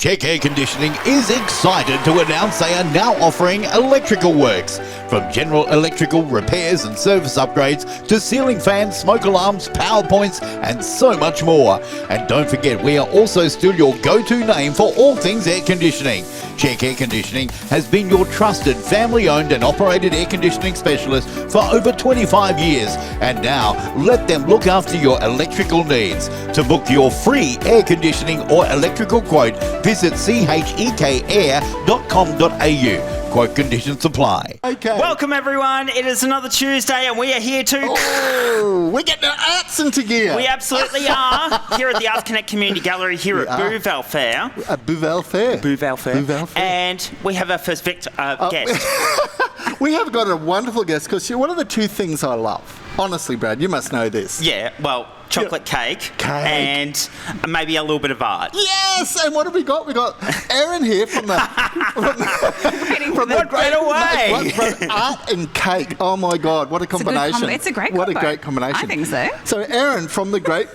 Check Air Conditioning is excited to announce they are now offering electrical works. From general electrical repairs and service upgrades to ceiling fans, smoke alarms, power points and so much more. And don't forget, we are also still your go-to name for all things air conditioning. Check Air Conditioning has been your trusted family-owned and operated air conditioning specialist for over 25 years. And now, let them look after your electrical needs. To book your free air conditioning or electrical quote, visit chekair.com.au. Quote conditions apply. Okay. Welcome everyone. It is another Tuesday and we are here to... Oh, we're getting our arts into gear. We absolutely are. Here at the Arts Connect Community Gallery here at Bouval Fair. Bouval Fair. Bouval Fair. Bouval Fair. And we have our first guest. We have got a wonderful guest because one of the two things I love. Honestly, Brad, you must know this. Yeah, well, chocolate cake and maybe a little bit of art. Yes, and what have we got? We got Erin here from the art and cake. Oh my God, what a combination! It's a great combo. What a great combination! I think so. So Erin from the great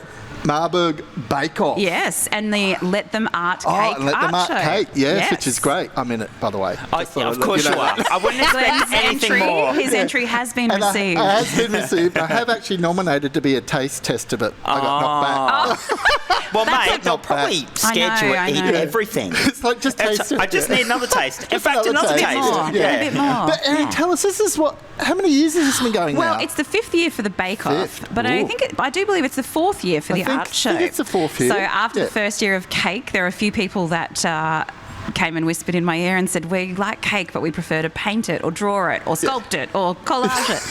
Marburg Bake Off. Yes, and the Let Them Art Cake and Let Them Art show. Cake, yes, which is great. I'm in it, by the way. Of course you are. I wouldn't expect anything more. His entry has been received. I has been received. I have actually nominated to be a taste tester, but I got knocked back. Well, mate, they'll probably scared you to eat everything. It's like, just taste it. I just need another taste. In fact, another taste. A bit more. But Erin, tell us, this is how many years has this been going now? Well, it's the 5th year for the Bake Off, but I do believe it's the 4th year for the art show. I think it's the 4th year. So after the first year of cake, there are a few people that came and whispered in my ear and said, we like cake, but we prefer to paint it or draw it or sculpt it or collage it,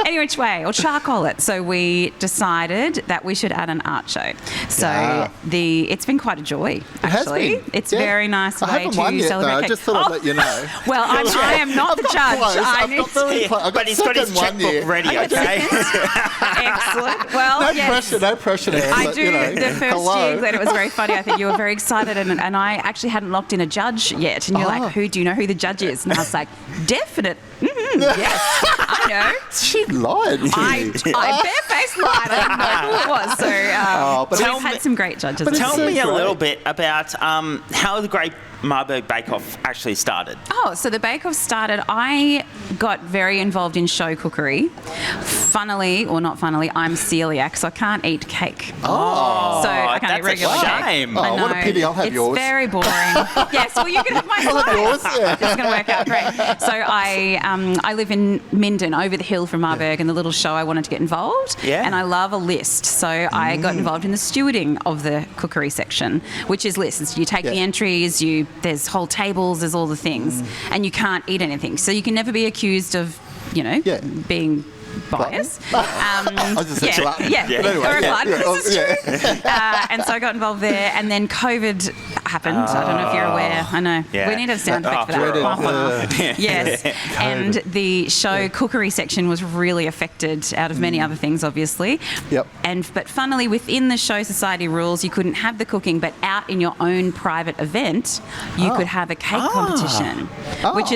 any which way, or charcoal it. So we decided that we should add an art show. So it's been quite a joy, actually. It's a very nice way to celebrate cake. I just thought I'd let you know. Well, I am not the judge. But he's got his checkbook ready, okay? Excellent. Well, no pressure there. I do. The first year, Glenn, it was very funny. I think you were very excited, and I actually hadn't locked in a judge yet. And you're like, do you know who the judge is? And I was like, definite. Yes, I know. She lied. I barefaced lied. I didn't know who it was. So we've had some great judges. But tell me a little bit about how the Great Marburg Bake Off actually started. So the Bake Off started, I got very involved in show cookery. Funnily, or not funnily, I'm celiac, so I can't eat cake. So I can't eat regular cake. That's a shame. What a pity, I'll have yours. It's very boring. Yes, well, you can have my slice. Yours, It's going to work out great. So I live in Minden, over the hill from Marburg, and the little show I wanted to get involved. Yeah. And I love a list, so I got involved in the stewarding of the cookery section, which is lists. You take the entries, there's whole tables, there's all the things, and you can't eat anything. So you can never be accused of, being biased. But anyway, this is true. And so I got involved there, and then COVID happened. I don't know if you're aware. I know. We need a sound effect for that. Yes. And the show cookery section was really affected, out of many other things, obviously. Yep. But funnily, within the show society rules, you couldn't have the cooking, but out in your own private event, you could have a cake competition, which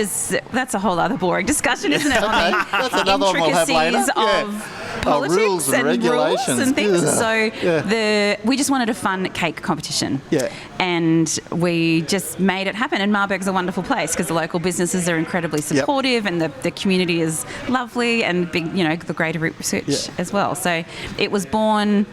that's a whole other boring discussion, isn't it? That's another one we'll have later. Of politics rules and regulations rules and things. So we just wanted a fun cake competition. Yeah. And we just made it happen. And Marburg's a wonderful place because the local businesses are incredibly supportive, and the community is lovely, and big, the greater research as well. So it was born.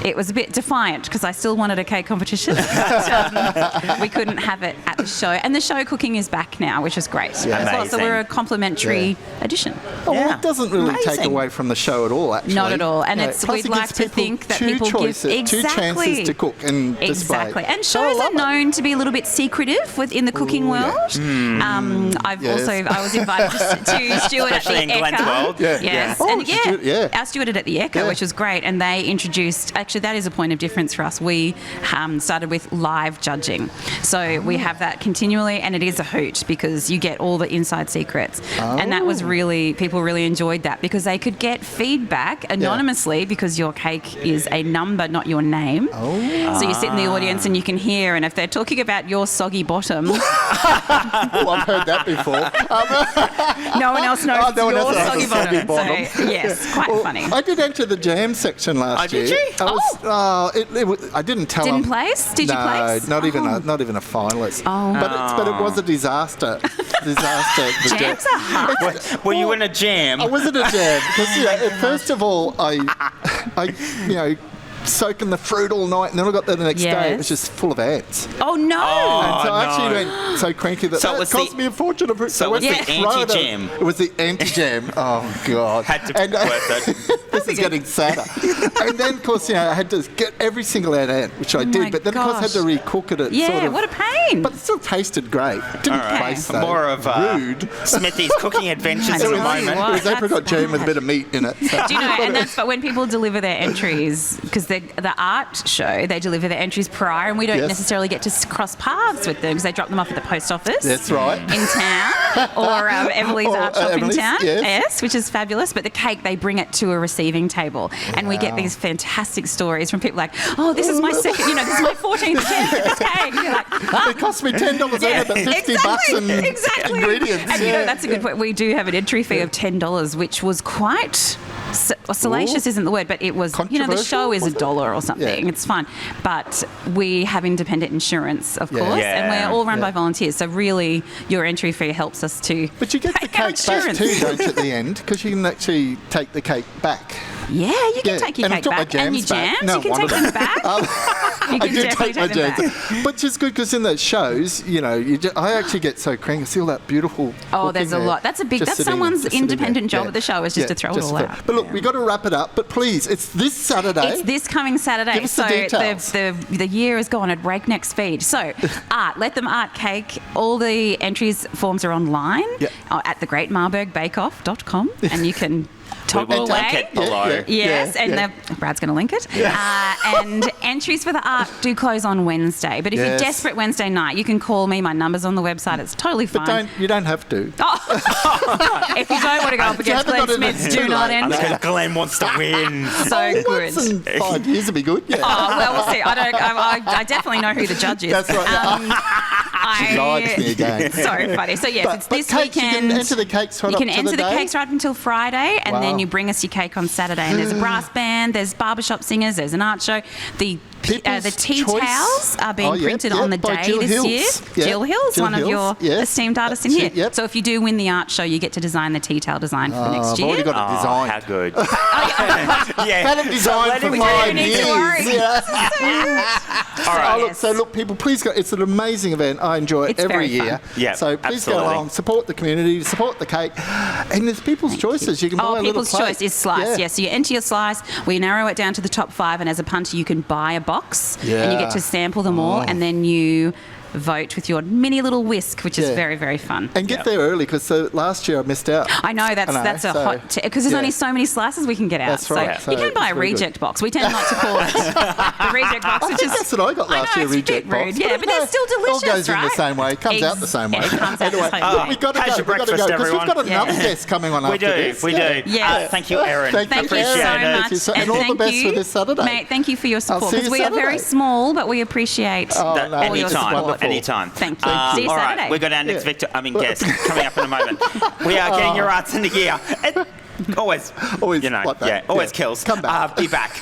It was a bit defiant because I still wanted a cake competition, but we couldn't have it at the show. And the show cooking is back now, which is great as well. So we're a complimentary addition. Well, it doesn't really take away from the show at all, actually. Not at all. And we'd like to think that people give two chances to cook and display. Exactly. And shows are known to be a little bit secretive within the cooking world. I was invited to steward at the Eka. Yes. I stewarded at the Eka, which was great. And they introduced, actually that is a point of difference for us. We started with live judging. So we have that continually, and it is a hoot because you get all the inside secrets. And that was people really enjoyed that because they could get feedback anonymously because your cake is a number, not your name. So you sit in the audience and you can hear, and if they're talking about your soggy bottom... Well, I've heard that before. No one else knows your soggy bottom. So, yes, quite funny. I did enter the jam section last year. Did you? I didn't tell Didn't them. place? Did you place? No, not even a finalist. Oh. But it was a disaster. The Jams are hard. Were you in a jam? I was in a jam because first of all I soaking the fruit all night, and then I got there the next day. It was just full of ants. Oh no! And so I actually went so cranky that it cost me a fortune of fruit. So it was the anti-jam. It was the anti-jam. Oh God! Had to be worth it. This is getting sadder. And then, of course, I had to get every single ant, which I did. But then, of course, I had to recook it. What a pain! But it still tasted great. It didn't taste so more of rude. Smithy's cooking adventures at the moment. It was apricot jam with a bit of meat in it. So. Do you know? And that's but when people deliver their entries, because the art show, they deliver their entries prior, and we don't necessarily get to cross paths with them because they drop them off at the post office. That's right. In town, or Emily's art shop in town. Yes, which is fabulous. But the cake, they bring it to a receiving table, and we get these fantastic stories from people like, "Oh, this is my second. This is my 14th attempt at this cake." And you're like, it cost me $10 over, but $50 and ingredients. And that's a good point. We do have an entry fee of $10, which was quite. Salacious isn't the word, but it was, the show is $1 or something. Yeah. It's fun. But we have independent insurance, of course, and we're all run by volunteers. So really, your entry fee helps us to. But you get the cake back too, don't you, at the end? Because you can actually take the cake back. Yeah, you can take your cake back. And your jams, no, you can take them back. You can definitely take them back. Which is good because in those shows, I actually get so cranky. I see all that beautiful. Oh, there's a lot. That's someone's independent job at the show is just to throw it all out. But look, we've got to wrap it up. But please, it's this Saturday. It's this coming Saturday. Give us the details. The year has gone at breakneck speed. So, Let Them Art Cake. All the entries forms are online at thegreatmarburgbakeoff.com, and you can toggle away. Link it below. Yes, Brad's going to link it. And entries for the art do close on Wednesday. But if you're desperate Wednesday night, you can call me. My number's on the website. It's totally fine. But you don't have to. If you don't want to go up against Glenn Smith, do not enter. Because Glenn wants to win. So good. Once in 5 years would be good. Yeah. Oh, well, we'll see. I definitely know who the judge is. That's right. She lied me again. So funny. So yes, it's this cakes, weekend. You can enter the cakes right up to the day. You can enter the cakes right until Friday, and then you bring us your cake on Saturday. And there's a brass band, there's barbershop singers, there's an art show. The tea towels are being printed on the day this year. Jill Hills, one of your esteemed artists in here. Yep. So if you do win the art show, you get to design the tea towel design for the next year. I've already got it designed. How good. Had it designed for 5 years. All right. So look, people, please go. It's an amazing event. I enjoy it every year. Yeah, so please go along, support the community, support the cake. And there's people's choices. You can buy a little people's choice is slice. Yes, so you enter your slice. We narrow it down to the top 5, and as a punter, you can buy a box, and you get to sample them all, and then you vote with your mini little whisk, which is very, very fun. And get there early, because last year I missed out. I know, that's a hot because there's only so many slices we can get out. That's right. So you can buy a reject box. We tend not to call it the reject box, which is... That's what I got last year, reject box. Yeah, but they're still delicious, It all goes in the same way. It comes out the same way. It comes out the same way. We've got to go, because we've got another guest coming on after this. We do. Yes. Thank you, Erin. Thank you so much. And all the best for this Saturday. Mate, thank you for your support, because we are very small, but we appreciate all your support. Anytime. Thank you. See you all Saturday. Right, we've got our next guest coming up in a moment. We are getting your arts in the gear. Always, like that. always kills. Come back. Be back.